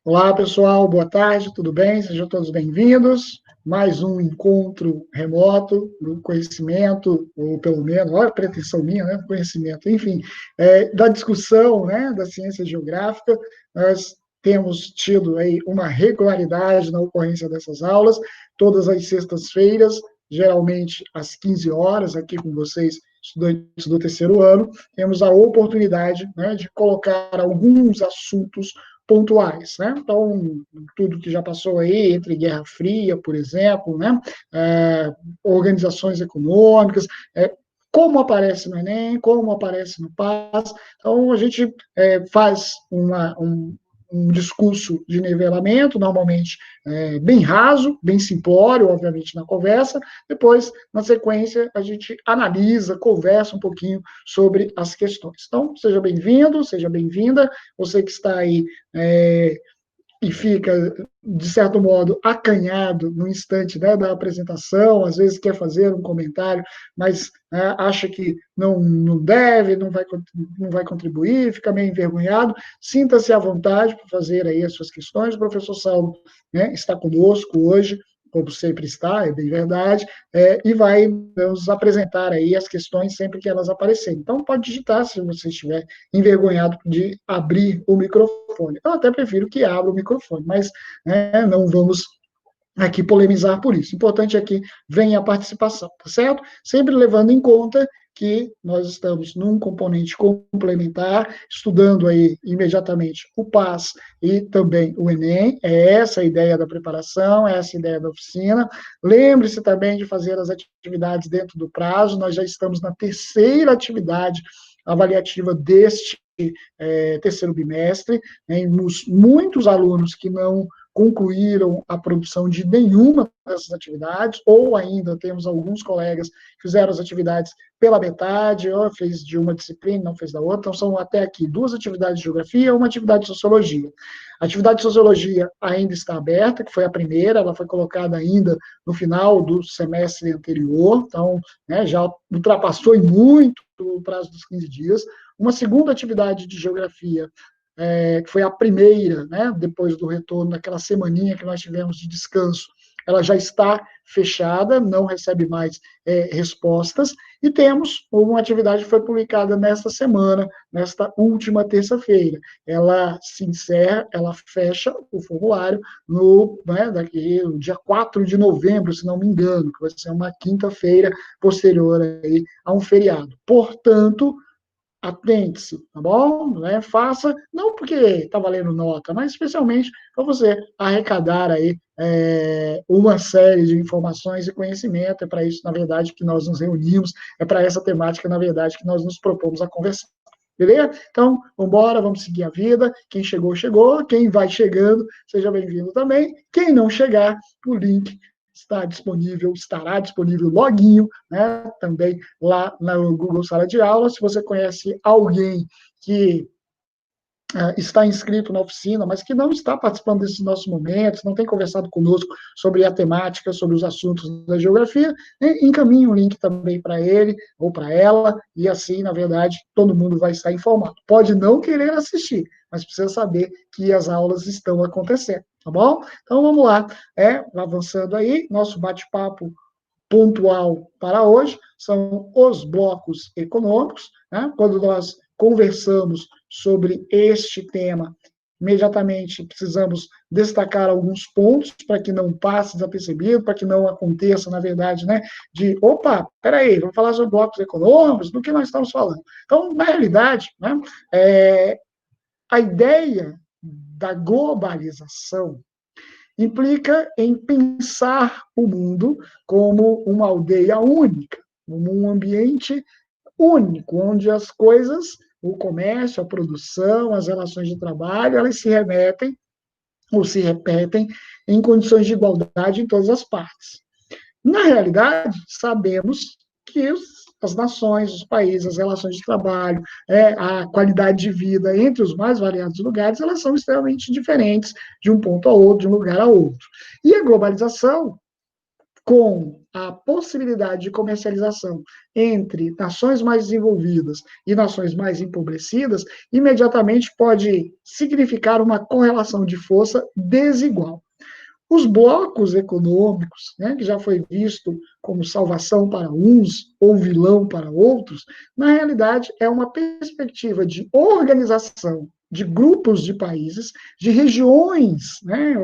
Olá, pessoal, boa tarde, tudo bem? Sejam todos bem-vindos. Mais um encontro remoto do conhecimento, ou pelo menos, olha a pretensão minha, né? Conhecimento, enfim, da discussão, né, da ciência geográfica. Nós temos tido aí uma regularidade na ocorrência dessas aulas, todas as sextas-feiras, geralmente às 15 horas, aqui com vocês, estudantes do terceiro ano, temos a oportunidade, né, de colocar alguns assuntos pontuais, né? Então, tudo que já passou aí, entre Guerra Fria, por exemplo, né? Organizações econômicas, como aparece no Enem, como aparece no PAS. Então, a gente faz um discurso de nivelamento, normalmente bem raso, bem simplório, obviamente, na conversa. Depois, na sequência, a gente analisa, conversa um pouquinho sobre as questões. Então, seja bem-vindo, seja bem-vinda. Você que está aí e fica, de certo modo, acanhado no instante, né, da apresentação, às vezes quer fazer um comentário, mas acha que não deve, não vai contribuir, fica meio envergonhado, sinta-se à vontade para fazer aí as suas questões. O professor Saulo, né, está conosco hoje, como sempre está, é bem verdade, e vai nos apresentar aí as questões sempre que elas aparecerem. Então, pode digitar se você estiver envergonhado de abrir o microfone. Eu até prefiro que abra o microfone, mas não vamos aqui polemizar por isso. O importante é que venha a participação, tá certo? Sempre levando em conta que nós estamos num componente complementar, estudando aí imediatamente o PAS e também o Enem. É essa a ideia da preparação, é essa a ideia da oficina. Lembre-se também de fazer as atividades dentro do prazo. Nós já estamos na terceira atividade avaliativa deste terceiro bimestre. Temos muitos alunos que não concluíram a produção de nenhuma dessas atividades, ou ainda temos alguns colegas que fizeram as atividades pela metade, ou fez de uma disciplina, não fez da outra. Então, são até aqui 2 atividades de geografia, uma atividade de sociologia. A atividade de sociologia ainda está aberta, que foi a primeira, ela foi colocada ainda no final do semestre anterior, então, já ultrapassou em muito o prazo dos 15 dias. Uma segunda atividade de geografia, que foi a primeira, né, depois do retorno, daquela semaninha que nós tivemos de descanso, ela já está fechada, não recebe mais respostas, e temos uma atividade que foi publicada nesta semana, nesta última terça-feira. Ela se encerra, ela fecha o formulário no dia 4 de novembro, se não me engano, que vai ser uma quinta-feira posterior aí a um feriado. Portanto, atente-se, tá bom? Faça, não porque está valendo nota, mas especialmente para você arrecadar aí uma série de informações e conhecimento. É para isso, na verdade, que nós nos reunimos, é para essa temática, na verdade, que nós nos propomos a conversar. Beleza? Então, vamos embora, vamos seguir a vida. Quem chegou, chegou. Quem vai chegando, seja bem-vindo também. Quem não chegar, o link estará disponível loguinho, né, também lá no Google Sala de Aula. Se você conhece alguém que está inscrito na oficina, mas que não está participando desses nossos momentos, não tem conversado conosco sobre a temática, sobre os assuntos da geografia, encaminhe um link também para ele ou para ela, e assim, na verdade, todo mundo vai estar informado. Pode não querer assistir, mas precisa saber que as aulas estão acontecendo, tá bom? Então, vamos lá, avançando aí, nosso bate-papo pontual para hoje são os blocos econômicos, né? Quando nós conversamos sobre este tema, imediatamente precisamos destacar alguns pontos para que não passe desapercebido, para que não aconteça, na verdade, né, de, opa, peraí, vamos falar sobre blocos econômicos, do que nós estamos falando. Então, na realidade, né, a ideia da globalização implica em pensar o mundo como uma aldeia única, como um ambiente único, onde as coisas, o comércio, a produção, as relações de trabalho, elas se remetem ou se repetem em condições de igualdade em todas as partes. Na realidade, sabemos que as nações, os países, as relações de trabalho, a qualidade de vida entre os mais variados lugares, elas são extremamente diferentes de um ponto a outro, de um lugar a outro. E a globalização com a possibilidade de comercialização entre nações mais desenvolvidas e nações mais empobrecidas, imediatamente pode significar uma correlação de força desigual. Os blocos econômicos, né, que já foi visto como salvação para uns ou vilão para outros, na realidade é uma perspectiva de organização de grupos de países, de regiões, né,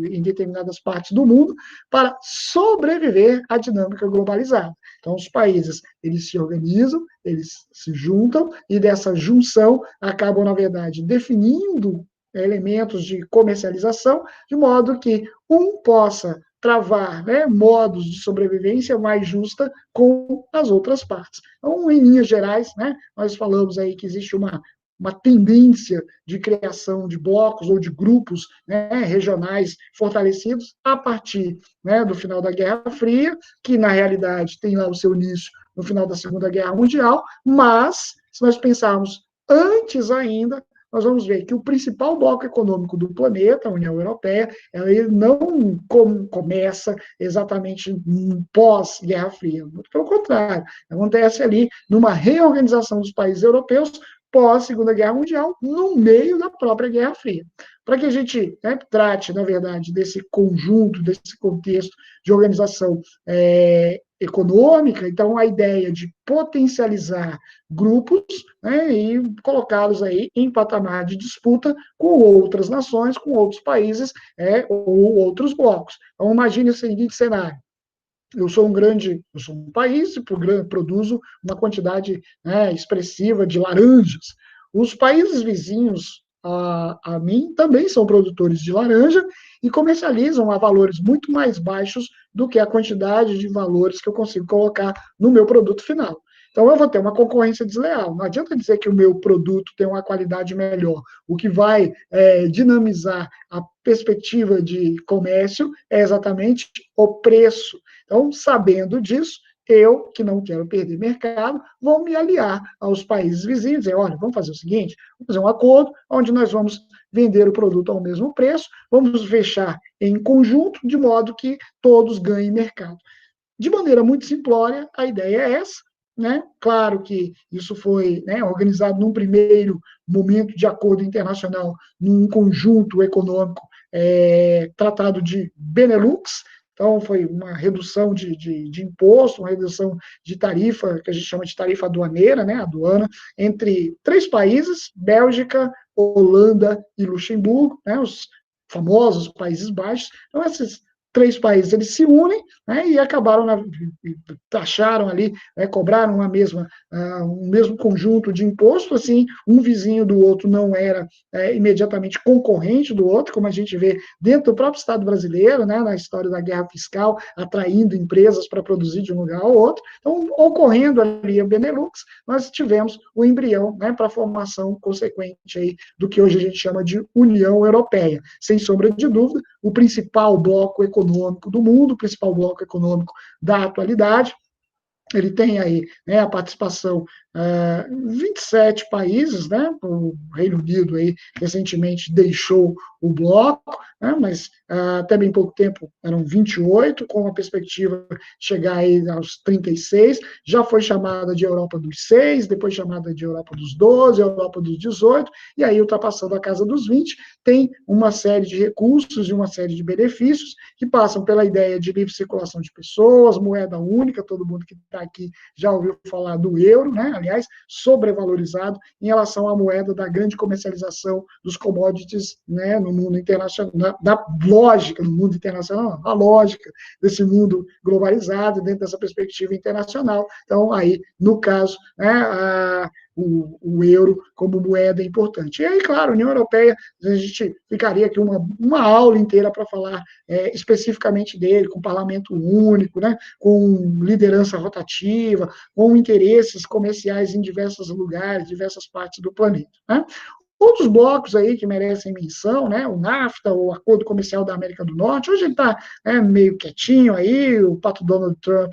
em determinadas partes do mundo, para sobreviver à dinâmica globalizada. Então, os países, eles se organizam, eles se juntam, e dessa junção acabam, na verdade, definindo elementos de comercialização, de modo que um possa travar, né, modos de sobrevivência mais justa com as outras partes. Então, em linhas gerais, né, nós falamos aí que existe uma tendência de criação de blocos ou de grupos, né, regionais fortalecidos a partir, né, do final da Guerra Fria, que na realidade tem lá o seu início no final da Segunda Guerra Mundial, mas se nós pensarmos antes ainda, nós vamos ver que o principal bloco econômico do planeta, a União Europeia, ele não começa exatamente pós-Guerra Fria. Muito pelo contrário, acontece ali numa reorganização dos países europeus pós-Segunda Guerra Mundial, no meio da própria Guerra Fria. Para que a gente, né, trate, na verdade, desse conjunto, desse contexto de organização econômica, então a ideia de potencializar grupos, né, e colocá-los aí em patamar de disputa com outras nações, com outros países, ou outros blocos. Então imagine o seguinte cenário: eu sou um país e produzo uma quantidade, né, expressiva de laranjas. Os países vizinhos a mim também são produtores de laranja e comercializam a valores muito mais baixos do que a quantidade de valores que eu consigo colocar no meu produto final. Então, eu vou ter uma concorrência desleal. Não adianta dizer que o meu produto tem uma qualidade melhor. O que vai dinamizar a perspectiva de comércio é exatamente o preço. Então, sabendo disso, eu, que não quero perder mercado, vou me aliar aos países vizinhos, dizer, olha, vamos fazer o seguinte, vamos fazer um acordo onde nós vamos vender o produto ao mesmo preço, vamos fechar em conjunto, de modo que todos ganhem mercado. De maneira muito simplória, a ideia é essa, né? Claro que isso foi, né, organizado num primeiro momento de acordo internacional, num conjunto econômico tratado de Benelux. Então, foi uma redução de imposto, uma redução de tarifa, que a gente chama de tarifa aduaneira, né, aduana, entre 3 países, Bélgica, Holanda e Luxemburgo, né, os famosos Países Baixos. Então, esses 3 países, eles se unem, né, e acabaram, taxaram ali, né, cobraram um mesmo conjunto de imposto, assim, um vizinho do outro não era imediatamente concorrente do outro, como a gente vê dentro do próprio Estado brasileiro, né, na história da guerra fiscal, atraindo empresas para produzir de um lugar ao outro. Então, ocorrendo ali a Benelux, nós tivemos o embrião, né, para a formação consequente aí do que hoje a gente chama de União Europeia. Sem sombra de dúvida, o principal bloco econômico do mundo, o principal bloco econômico da atualidade. Ele tem aí, né, a participação 27 países, né, o Reino Unido aí recentemente deixou o bloco, né, mas até bem pouco tempo eram 28, com a perspectiva de chegar aí aos 36, já foi chamada de Europa dos 6, depois chamada de Europa dos 12, Europa dos 18, e aí ultrapassando a casa dos 20, tem uma série de recursos e uma série de benefícios que passam pela ideia de livre circulação de pessoas, moeda única, todo mundo que está aqui já ouviu falar do euro, né, aliás, sobrevalorizado em relação à moeda da grande comercialização dos commodities, né, no mundo internacional, da lógica no mundo internacional, a lógica desse mundo globalizado dentro dessa perspectiva internacional. Então, aí, no caso, né, o euro como moeda importante. E aí, claro, a União Europeia, a gente ficaria aqui uma aula inteira para falar especificamente dele, com parlamento único, né, com liderança rotativa, com interesses comerciais em diversos lugares, diversas partes do planeta, né? Outros blocos aí que merecem menção, né? O NAFTA, o Acordo Comercial da América do Norte, hoje ele está meio quietinho aí, o pato Donald Trump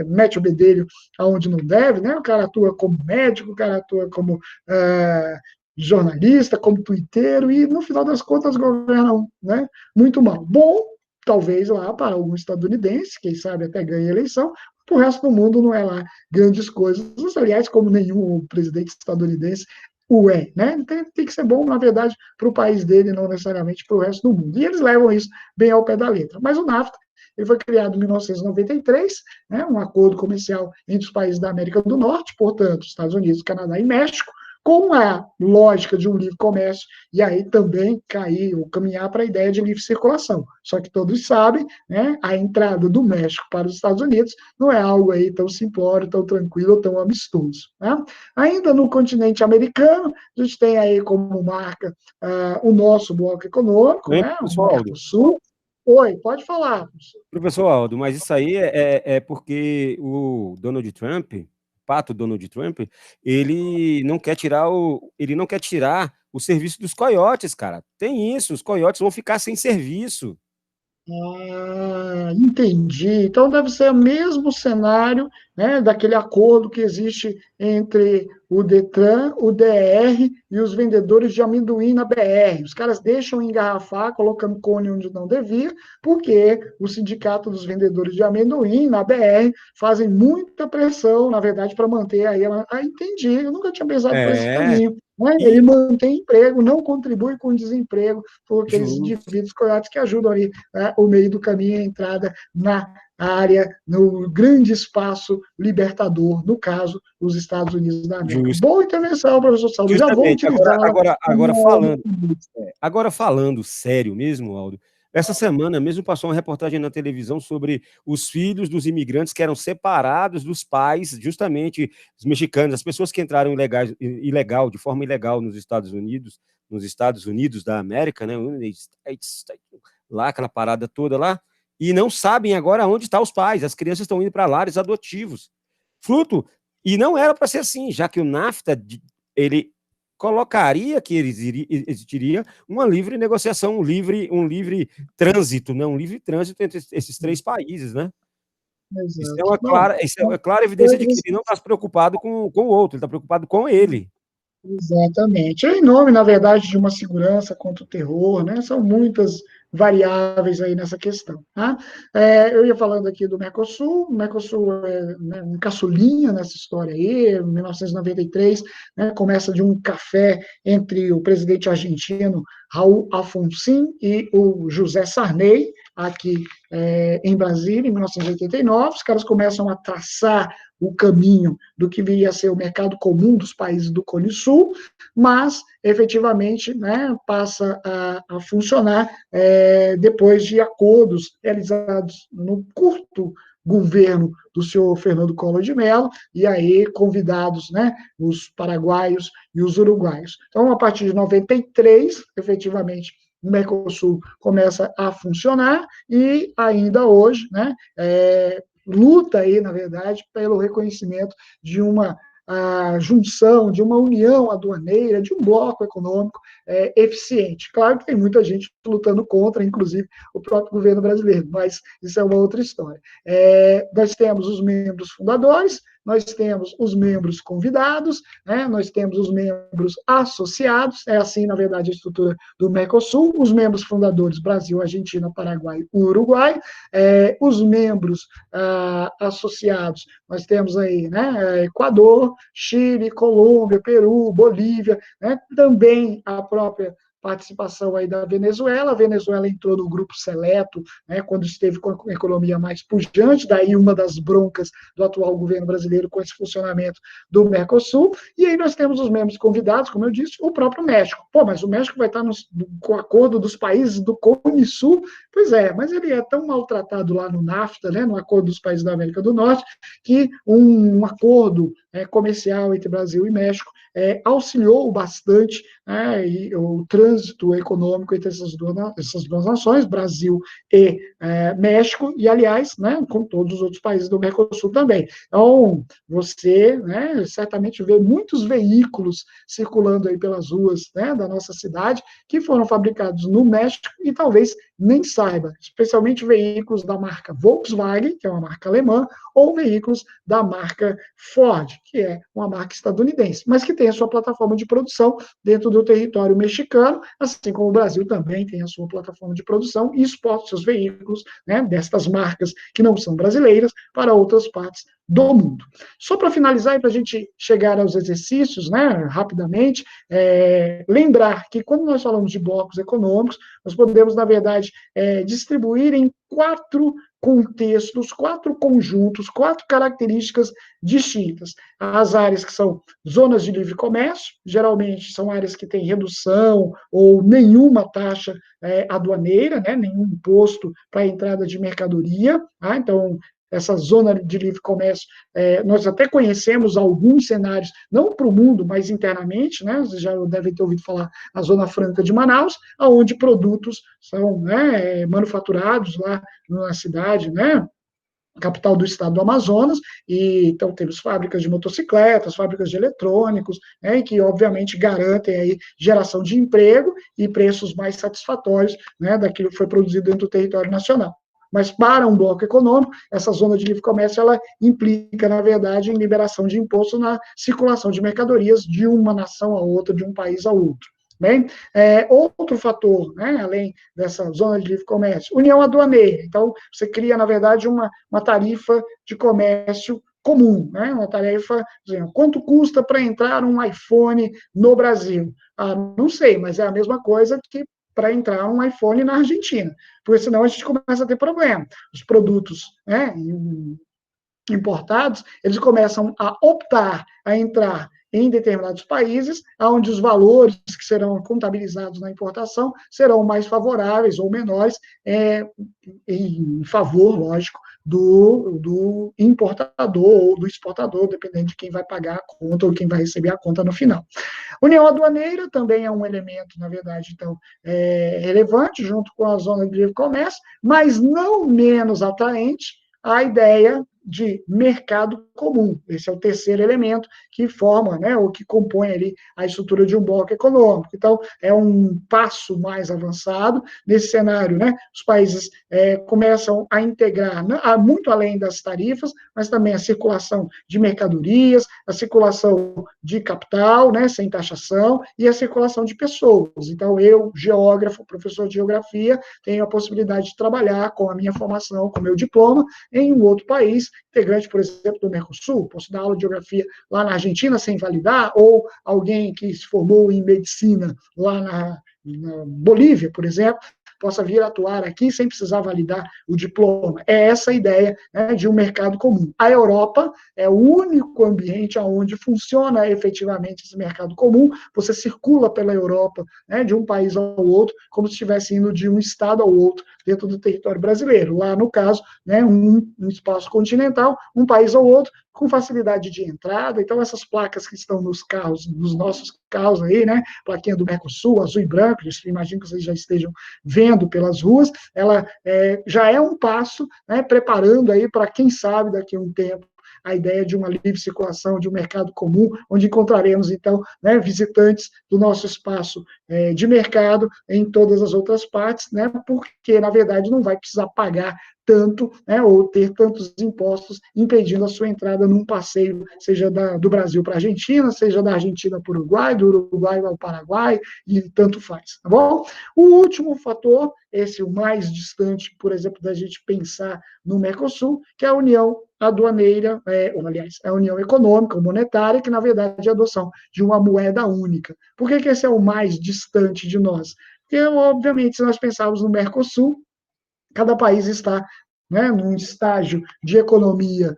mete o bedelho aonde não deve, né? O cara atua como médico, o cara atua como jornalista, como tuiteiro, e no final das contas governam, né, muito mal. Bom, talvez lá para algum estadunidense, quem sabe até ganhe a eleição, para o resto do mundo não é lá grandes coisas, aliás, como nenhum presidente estadunidense o é, né? Tem que ser bom, na verdade, para o país dele, não necessariamente para o resto do mundo. E eles levam isso bem ao pé da letra. Mas o NAFTA, ele foi criado em 1993, né, um acordo comercial entre os países da América do Norte, portanto, Estados Unidos, Canadá e México, com a lógica de um livre comércio, e aí também cair ou caminhar para a ideia de livre circulação. Só que todos sabem, né, a entrada do México para os Estados Unidos não é algo aí tão simplório, tão tranquilo, tão amistoso. Né? Ainda no continente americano, a gente tem aí como marca o nosso bloco econômico, Hein, né, o professor Aldo? Mercosul. Oi, pode falar, professor. Professor Aldo, mas isso aí é porque o Donald Trump, pato Donald Trump, ele não quer tirar o serviço dos coiotes, cara. Tem isso, os coiotes vão ficar sem serviço. Entendi. Então deve ser o mesmo cenário, né, daquele acordo que existe entre o Detran, o DR e os vendedores de amendoim na BR. Os caras deixam engarrafar, colocando cone onde não devia, porque o sindicato dos vendedores de amendoim na BR fazem muita pressão, na verdade, para manter aí. Entendi, eu nunca tinha pensado por esse É, caminho. Né? Ele e mantém emprego, não contribui com o desemprego, por aqueles justo, indivíduos coiotes que ajudam ali, né, o meio do caminho, a entrada na área, no grande espaço libertador, no caso, os Estados Unidos da América. justo, Boa intervenção, professor Saulo, já vou justamente. utilizá-la. Agora falando sério mesmo, Aldo, essa semana mesmo passou uma reportagem na televisão sobre os filhos dos imigrantes que eram separados dos pais, justamente os mexicanos, as pessoas que entraram de forma ilegal nos Estados Unidos da América, né, lá aquela parada toda lá, e não sabem agora onde estão os pais. As crianças estão indo para lares adotivos. Fruto, e não era para ser assim, já que o NAFTA ele colocaria que existiria uma livre negociação, um livre trânsito, né? Um livre trânsito entre esses três países, né? Exato. Bom, Isso é uma clara evidência de que coisas. ele não está se preocupado com o outro, ele está preocupado com ele. Exatamente. É em nome, na verdade, de uma segurança contra o terror, né? São muitas variáveis aí nessa questão. Tá? Eu ia falando aqui do Mercosul, o Mercosul é, né, um caçulinha nessa história aí, em 1993, né, começa de um café entre o presidente argentino Raul Alfonsín e o José Sarney, aqui em Brasília, em 1989, os caras começam a traçar o caminho do que viria a ser o mercado comum dos países do Cone Sul, mas efetivamente, né, passa a funcionar depois de acordos realizados no curto governo do senhor Fernando Collor de Mello, e aí convidados, né, os paraguaios e os uruguaios. Então, a partir de 93, efetivamente, o Mercosul começa a funcionar e ainda hoje, né, luta aí, na verdade, pelo reconhecimento de uma junção, de uma união aduaneira, de um bloco econômico eficiente. Claro que tem muita gente lutando contra, inclusive o próprio governo brasileiro, mas isso é uma outra história. Nós temos os membros fundadores, nós temos os membros convidados, né, nós temos os membros associados, é assim, na verdade, a estrutura do Mercosul, os membros fundadores, Brasil, Argentina, Paraguai, Uruguai, os membros associados, nós temos aí, né, Equador, Chile, Colômbia, Peru, Bolívia, né, também a própria participação aí da Venezuela. A Venezuela entrou no grupo seleto, né, quando esteve com a economia mais pujante, daí uma das broncas do atual governo brasileiro com esse funcionamento do Mercosul. E aí nós temos os membros convidados, como eu disse, o próprio México. Pô, mas o México vai estar com o acordo dos países do Cone Sul? Pois é, mas ele é tão maltratado lá no NAFTA, né, no acordo dos países da América do Norte, que um acordo comercial entre Brasil e México auxiliou bastante, né, o trânsito econômico entre essas duas nações, Brasil e México, e, aliás, né, com todos os outros países do Mercosul também. Então, você, né, certamente vê muitos veículos circulando aí pelas ruas, né, da nossa cidade, que foram fabricados no México e talvez nem saiba, especialmente veículos da marca Volkswagen, que é uma marca alemã, ou veículos da marca Ford, que é uma marca estadunidense, mas que tem a sua plataforma de produção dentro do território mexicano, assim como o Brasil também tem a sua plataforma de produção e exporta seus veículos, né, destas marcas que não são brasileiras para outras partes do mundo. Só para finalizar e para a gente chegar aos exercícios, né, rapidamente, lembrar que quando nós falamos de blocos econômicos, nós podemos, na verdade, distribuir em 4 contextos, 4 conjuntos, 4 características distintas. As áreas que são zonas de livre comércio, geralmente são áreas que têm redução ou nenhuma taxa aduaneira, né, nenhum imposto para a entrada de mercadoria. Tá? Então, essa zona de livre comércio, nós até conhecemos alguns cenários, não para o mundo, mas internamente, né? Vocês já devem ter ouvido falar a Zona Franca de Manaus, onde produtos são, né, manufaturados lá na cidade, né? Capital do estado do Amazonas, e então temos fábricas de motocicletas, fábricas de eletrônicos, né, que obviamente garantem aí geração de emprego e preços mais satisfatórios, né, daquilo que foi produzido dentro do território nacional. Mas para um bloco econômico, essa zona de livre comércio, ela implica, na verdade, em liberação de imposto na circulação de mercadorias de uma nação a outra, de um país a outro. Bem, outro fator, né, além dessa zona de livre comércio, união aduaneira. Então, você cria, na verdade, uma tarifa de comércio comum, né? Uma tarefa, dizendo, quanto custa para entrar um iPhone no Brasil? Ah, não sei, mas é a mesma coisa que para entrar um iPhone na Argentina, porque senão a gente começa a ter problema. Os produtos, né, importados, eles começam a optar a entrar em determinados países, onde os valores que serão contabilizados na importação serão mais favoráveis ou menores, em favor, lógico, do importador ou do exportador, dependendo de quem vai pagar a conta ou quem vai receber a conta no final. União aduaneira também é um elemento, na verdade, então, relevante, junto com a zona de livre comércio, mas não menos atraente a ideia de mercado comum. Esse é o terceiro elemento que forma, né, ou que compõe ali a estrutura de um bloco econômico. Então, é um passo mais avançado nesse cenário, né? Os países começam a integrar, muito além das tarifas, mas também a circulação de mercadorias, a circulação de capital, né, sem taxação, e a circulação de pessoas. Então, eu, geógrafo, professor de geografia, tenho a possibilidade de trabalhar com a minha formação, com o meu diploma, em um outro país, integrante, por exemplo, do Mercosul, posso dar aula de geografia lá na Argentina sem validar, ou alguém que se formou em medicina lá na Bolívia, por exemplo, possa vir atuar aqui sem precisar validar o diploma. É essa a ideia, né, de um mercado comum. A Europa é o único ambiente onde funciona efetivamente esse mercado comum. Você circula pela Europa, né, de um país ao outro, como se estivesse indo de um estado ao outro dentro do território brasileiro. Lá, no caso, né, um espaço continental, um país ao outro, com facilidade de entrada. Então, essas placas que estão nos carros, nos nossos carros aí, né, plaquinha do Mercosul, azul e branco, imagino que vocês já estejam vendo pelas ruas, ela já é um passo, né, preparando aí para, quem sabe, daqui a um tempo, a ideia de uma livre circulação, de um mercado comum, onde encontraremos, então, né, visitantes do nosso espaço de mercado em todas as outras partes, né, porque, na verdade, não vai precisar pagar tanto, né, ou ter tantos impostos impedindo a sua entrada num passeio, seja do Brasil para a Argentina, seja da Argentina para o Uruguai, do Uruguai ao Paraguai, e tanto faz, tá bom? O último fator, esse o mais distante, por exemplo, da gente pensar no Mercosul, que é a união aduaneira, ou, aliás, a união econômica, monetária, que, na verdade, é a adoção de uma moeda única. Por que esse é o mais distante de nós? Porque, obviamente, se nós pensarmos no Mercosul, cada país está, né, num estágio de economia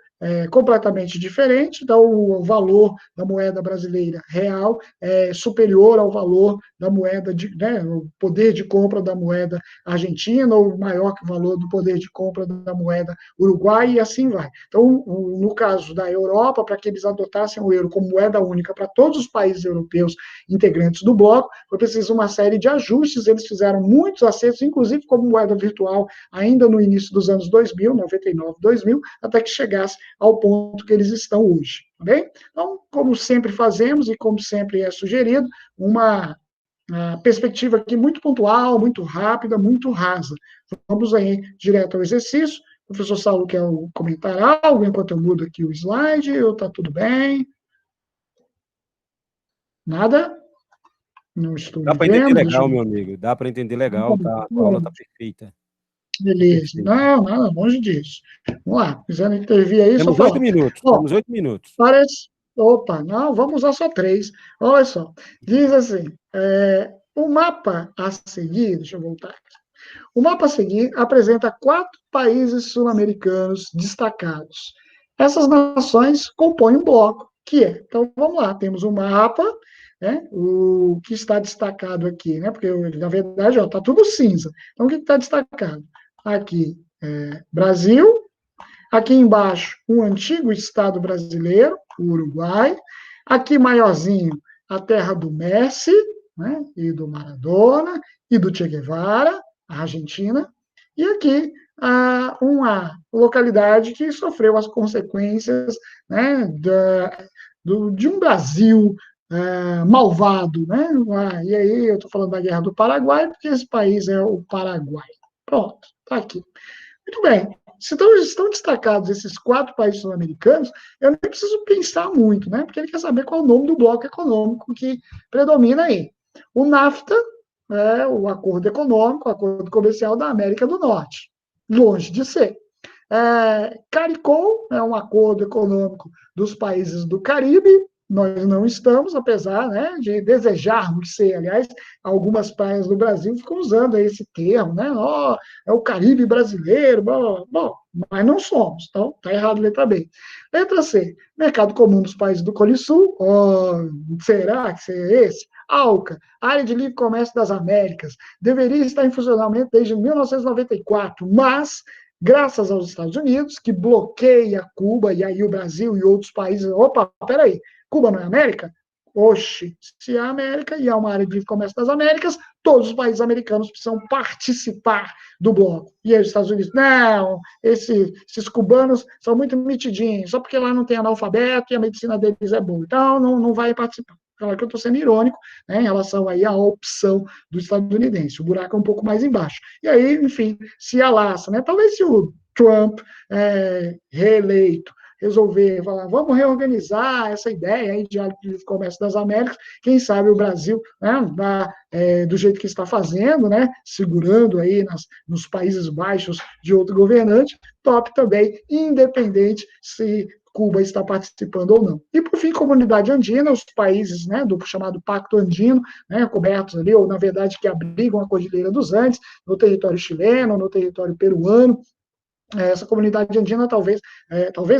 completamente diferente, então o valor da moeda brasileira real é superior ao valor da moeda, né, o poder de compra da moeda argentina, ou maior que o valor do poder de compra da moeda uruguaia, e assim vai. Então, no caso da Europa, para que eles adotassem o euro como moeda única para todos os países europeus integrantes do bloco, foi preciso uma série de ajustes, eles fizeram muitos acertos, inclusive como moeda virtual, ainda no início dos anos 2000, 99, 2000, até que chegasse ao ponto que eles estão hoje, tá bem? Então, como sempre fazemos e como sempre é sugerido, uma A perspectiva aqui muito pontual, muito rápida, muito rasa. Vamos aí direto ao exercício. O professor Saulo quer comentar algo enquanto eu mudo aqui o slide, ou está tudo bem? Nada? Não estou Dá para entender vendo, deixa eu legal, ver. meu amigo. Dá para entender legal, tá? A aula tá perfeita. Beleza. Perfeita. Não, nada, longe disso. Vamos lá, quiser intervir aí, só Temos 8 falar. minutos. Ó, Temos 8 minutos. parece. Opa, não, vamos usar só 3. Olha só. Diz assim: o mapa a seguir, deixa eu voltar aqui. O mapa a seguir apresenta 4 países sul-americanos destacados. Essas nações compõem um bloco, que é. Então, vamos lá, temos um mapa, né, o que está destacado aqui, né, porque, na verdade, está tudo cinza. Então, o que está destacado? Aqui, Brasil, aqui embaixo, um antigo Estado brasileiro, o Uruguai, aqui maiorzinho, a terra do Messi, né, e do Maradona, e do Che Guevara, a Argentina, e aqui uma localidade que sofreu as consequências, né, de um Brasil malvado. Né? E aí eu estou falando da Guerra do Paraguai, porque esse país é o Paraguai. Pronto, está aqui. Muito bem. Se estão destacados esses 4 países sul-americanos, eu nem preciso pensar muito, né? Porque ele quer saber qual é o nome do bloco econômico que predomina aí. O NAFTA é o acordo econômico, o acordo comercial da América do Norte. Longe de ser. CARICOM é um acordo econômico dos países do Caribe. Nós não estamos, apesar, né, de desejarmos ser. Aliás, algumas praias do Brasil ficam usando esse termo, né? Oh, é o Caribe brasileiro. Bom, mas não somos. Então, está errado, letra B. Letra C, mercado comum dos países do Cone Sul. Oh, será que é esse? ALCA, Área de Livre Comércio das Américas, deveria estar em funcionamento desde 1994, mas graças aos Estados Unidos, que bloqueia Cuba, e aí o Brasil e outros países. Opa, peraí, Cuba não é América? Oxe, se é a América e é uma área de livre comércio das Américas, todos os países americanos precisam participar do bloco. E aí os Estados Unidos, não, esses cubanos são muito mitidinhos, só porque lá não tem analfabeto e a medicina deles é boa. Então, não vai participar. Claro que eu estou sendo irônico, né, em relação aí à opção do estadunidense. O buraco é um pouco mais embaixo. E aí, enfim, se alaça, né? Talvez se o Trump reeleito resolver falar, vamos reorganizar essa ideia aí de comércio das Américas, quem sabe o Brasil, né, do jeito que está fazendo, né, segurando aí nos Países Baixos de outro governante, top também, independente se Cuba está participando ou não. E, por fim, comunidade andina, os países, né, do chamado Pacto Andino, né, cobertos ali, ou, na verdade, que abrigam a Cordilheira dos Andes, no território chileno, no território peruano. Essa comunidade andina talvez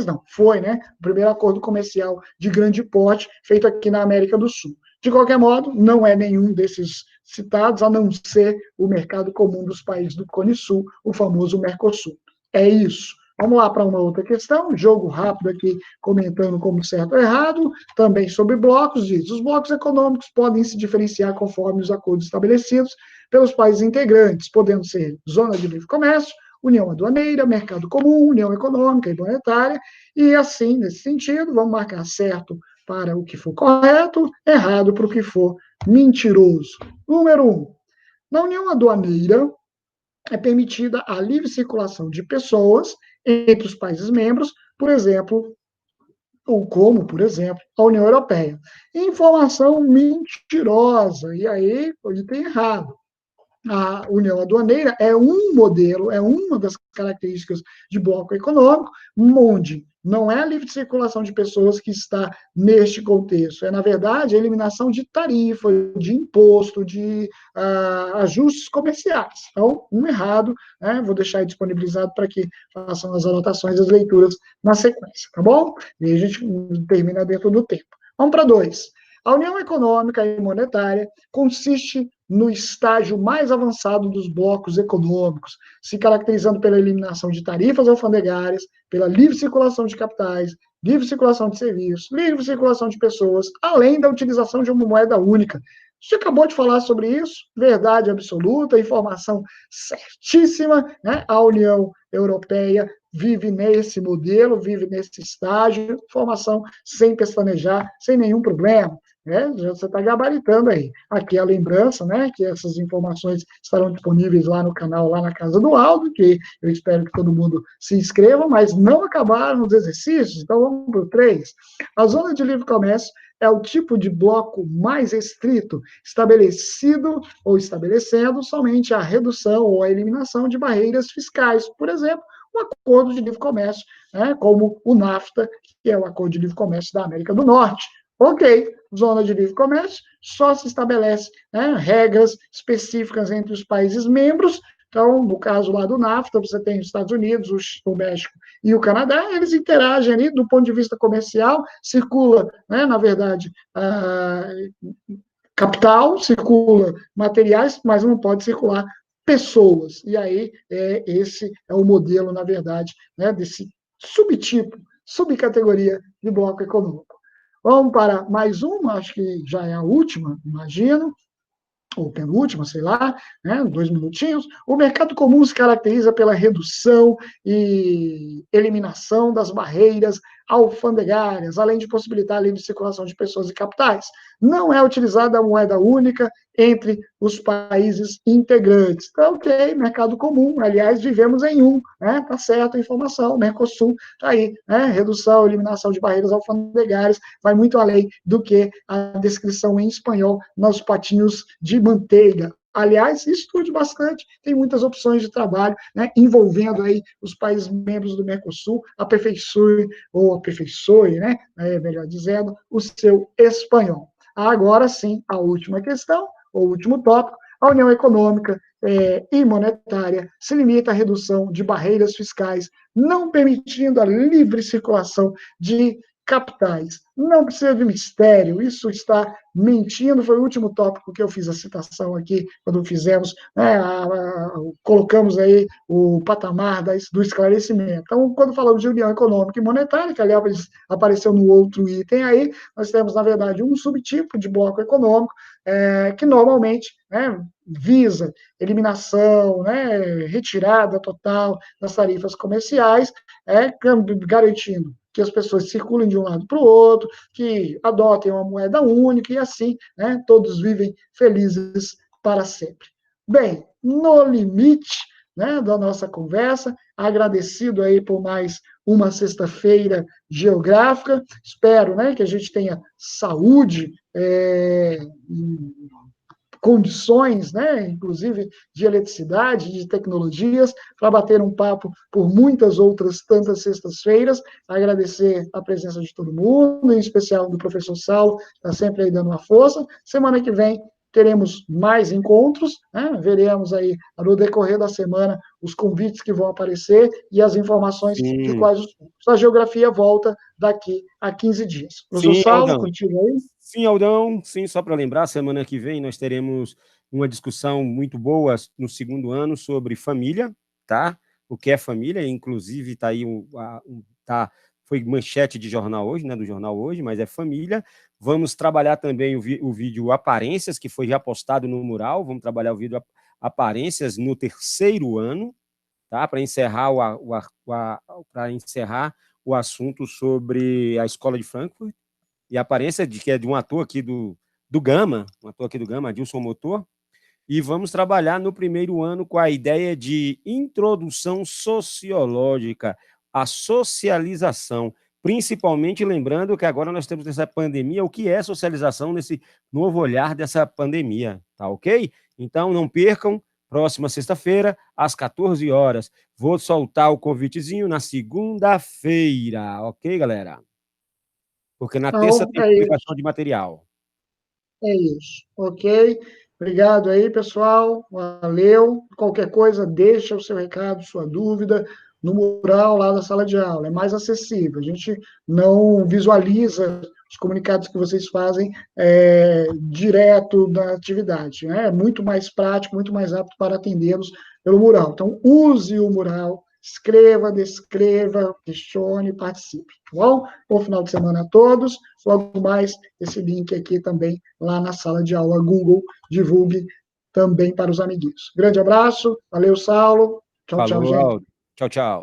não, foi, né, o primeiro acordo comercial de grande porte feito aqui na América do Sul. De qualquer modo, não é nenhum desses citados, a não ser o mercado comum dos países do Cone Sul, o famoso Mercosul. É isso. Vamos lá para uma outra questão, jogo rápido aqui, comentando como certo ou errado, também sobre blocos, diz, os blocos econômicos podem se diferenciar conforme os acordos estabelecidos pelos países integrantes, podendo ser zona de livre comércio, União Aduaneira, Mercado Comum, União Econômica e Monetária, e assim, nesse sentido, vamos marcar certo para o que for correto, errado para o que for mentiroso. Número 1. Na União Aduaneira, é permitida a livre circulação de pessoas entre os países membros, por exemplo, ou como, por exemplo, a União Europeia. Informação mentirosa, e aí o item errado. A União Aduaneira é um modelo, é uma das características de bloco econômico, onde não é a livre circulação de pessoas que está neste contexto, é, na verdade, a eliminação de tarifa, de imposto, de ajustes comerciais. Então, um errado, né? Vou deixar aí disponibilizado para que façam as anotações, as leituras na sequência, tá bom? E a gente termina dentro do tempo. Vamos para 2. A União Econômica e Monetária consiste no estágio mais avançado dos blocos econômicos, se caracterizando pela eliminação de tarifas alfandegárias, pela livre circulação de capitais, livre circulação de serviços, livre circulação de pessoas, além da utilização de uma moeda única. Você acabou de falar sobre isso, verdade absoluta, informação certíssima, né? A União Europeia vive nesse modelo, vive nesse estágio, informação sem pestanejar, sem nenhum problema. Já você está gabaritando aí. Aqui a lembrança, né, que essas informações estarão disponíveis lá no canal, lá na Casa do Aldo, que eu espero que todo mundo se inscreva, mas não acabaram os exercícios, então vamos para o 3. A zona de livre comércio é o tipo de bloco mais restrito, estabelecido ou estabelecendo somente a redução ou a eliminação de barreiras fiscais, por exemplo, um acordo de livre comércio, né, como o NAFTA, que é o Acordo de Livre Comércio da América do Norte. Ok, zona de livre comércio, só se estabelece, né, regras específicas entre os países membros. Então, no caso lá do NAFTA, você tem os Estados Unidos, o México e o Canadá, eles interagem ali do ponto de vista comercial, circula, né, na verdade, capital, circula materiais, mas não pode circular pessoas. E aí, esse é o modelo, na verdade, né, desse subtipo, subcategoria de bloco econômico. Vamos para mais uma, acho que já é a última, imagino, ou penúltima, sei lá, né, 2 minutinhos. O mercado comum se caracteriza pela redução e eliminação das barreiras alfandegárias, além de possibilitar a livre circulação de pessoas e capitais. Não é utilizada a moeda única entre os países integrantes. Então, ok, mercado comum, aliás, vivemos em um, né? Tá certo a informação, Mercosul está aí, né? Redução, eliminação de barreiras alfandegárias, vai muito além do que a descrição em espanhol nos patinhos de manteiga. Aliás, estude bastante, tem muitas opções de trabalho, né, envolvendo aí os países membros do Mercosul, aperfeiçoe, né, melhor dizendo, o seu espanhol. Agora sim, a última questão, o último tópico, a União Econômica e Monetária se limita à redução de barreiras fiscais, não permitindo a livre circulação de capitais. Não precisa de mistério, isso está mentindo, foi o último tópico que eu fiz a citação aqui, quando fizemos, né, colocamos aí o patamar do esclarecimento. Então, quando falamos de União Econômica e Monetária, que aliás apareceu no outro item aí, nós temos, na verdade, um subtipo de bloco econômico, que normalmente, né, visa eliminação, né, retirada total das tarifas comerciais, garantindo que as pessoas circulem de um lado para o outro, que adotem uma moeda única e assim, né, todos vivem felizes para sempre. Bem, no limite, né, da nossa conversa, agradecido aí por mais uma sexta-feira geográfica, espero, né, que a gente tenha saúde, condições, né, inclusive de eletricidade, de tecnologias, para bater um papo por muitas outras tantas sextas-feiras. Agradecer a presença de todo mundo, em especial do professor Saulo, que está sempre aí dando uma força. Semana que vem teremos mais encontros, né? Veremos aí, no decorrer da semana, os convites que vão aparecer e as informações de quais os cursos. A geografia volta daqui a 15 dias. Professor Saulo, contigo aí. Sim, Aldão, sim, só para lembrar, semana que vem nós teremos uma discussão muito boa no segundo ano sobre família, tá? O que é família, inclusive está aí, foi manchete de jornal hoje, né, do jornal hoje, mas é família. Vamos trabalhar também o vídeo Aparências, que foi já postado no mural, vamos trabalhar o vídeo Aparências no terceiro ano, tá? Para encerrar o assunto sobre a Escola de Frankfurt, e a aparência que é de um ator aqui do Gama, Adilson Motor, e vamos trabalhar no primeiro ano com a ideia de introdução sociológica, a socialização, principalmente lembrando que agora nós temos essa pandemia, o que é socialização nesse novo olhar dessa pandemia, tá ok? Então não percam, próxima sexta-feira, às 14 horas. Vou soltar o convitezinho na segunda-feira, ok, galera? Porque na terça tem publicação de material. É isso, ok? Obrigado aí, pessoal. Valeu. Qualquer coisa, deixa o seu recado, sua dúvida no mural lá da sala de aula. É mais acessível. A gente não visualiza os comunicados que vocês fazem direto da atividade. Né? É muito mais prático, muito mais apto para atendê-los pelo mural. Então, use o mural. Escreva, descreva, questione, participe, tá bom? Bom final de semana a todos. Logo mais, esse link aqui também lá na sala de aula Google, divulgue também para os amiguinhos. Grande abraço, valeu, Saulo. Tchau, tchau, gente. Tchau, tchau.